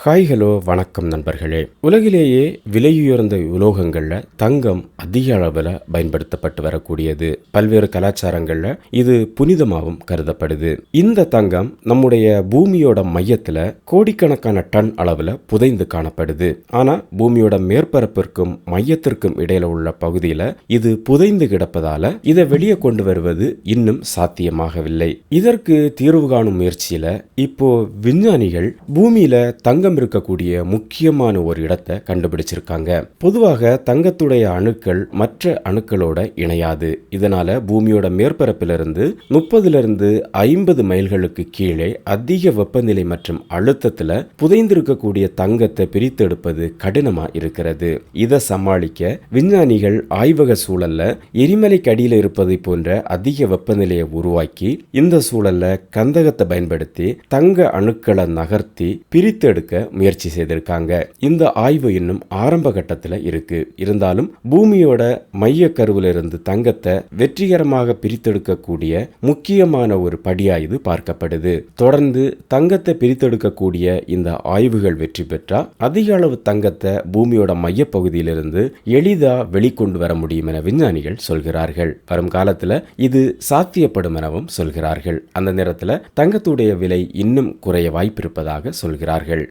Hi hello வணக்கம் நண்பர்களே. உலகிலேயே விலையுயர்ந்த உலோகங்கள்ல தங்கம் அதிக அளவில் பயன்படுத்தப்பட்டு வரக்கூடியது. பல்வேறு கலாச்சாரங்கள்ல இது புனிதமாகவும் கருதப்படுது. இந்த தங்கம் நம்முடைய பூமியோட மையத்துல கோடிக்கணக்கான டன் அளவில் புதைந்து காணப்படுது. ஆனா பூமியோட மேற்பரப்பிற்கும் மையத்திற்கும் இடையில உள்ள பகுதியில இது புதைந்து கிடப்பதால இதை வெளியே கொண்டு வருவது இன்னும் சாத்தியமாகவில்லை. இதற்கு தீர்வு காணும் முயற்சியில இப்போ விஞ்ஞானிகள் பூமியில தங்கம் இருக்கக்கூடிய முக்கியமான ஒரு இடத்தை கண்டுபிடிச்சிருக்காங்க. பொதுவாக தங்கத்துடைய அணுக்கள் மற்ற அணுக்களோட இணையாது. இதனால பூமியோட மேற்பரப்பிலிருந்து 30 50 மைல்களுக்கு கீழே அதிக வெப்பநிலை மற்றும் அழுத்தத்துல புதைந்திருக்கக்கூடிய தங்கத்தை பிரித்தெடுப்பது கடினமா இருக்கிறது. இதை சமாளிக்க விஞ்ஞானிகள் ஆய்வக சூழல்ல எரிமலைக்கு அடியில் இருப்பதை போன்ற அதிக வெப்பநிலையை உருவாக்கி இந்த சூழல்ல கந்தகத்தை பயன்படுத்தி தங்க அணுக்களை நகர்த்தி பிரித்தெடுக்க முயற்சி செய்திருக்காங்க. இந்த ஆய்வு இன்னும் ஆரம்ப கட்டத்தில் இருக்கு. இருந்தாலும் பூமியோட மைய கருவில இருந்து தங்கத்தை வெற்றிகரமாக பிரித்தெடுக்கக்கூடிய முக்கியமான ஒரு படியா இது பார்க்கப்படுது. தொடர்ந்து தங்கத்தை பிரித்தெடுக்கக்கூடிய இந்த ஆய்வுகள் வெற்றி பெற்றா அதிக அளவு தங்கத்தை பூமியோட மைய பகுதியிலிருந்து எளிதா வெளிக்கொண்டு வர முடியும் என விஞ்ஞானிகள் சொல்கிறார்கள். வரும் காலத்துல இது சாத்தியப்படும் எனவும் சொல்கிறார்கள். அந்த நேரத்தில் தங்கத்துடைய விலை இன்னும் குறைய வாய்ப்பிருப்பதாக சொல்கிறார்கள்.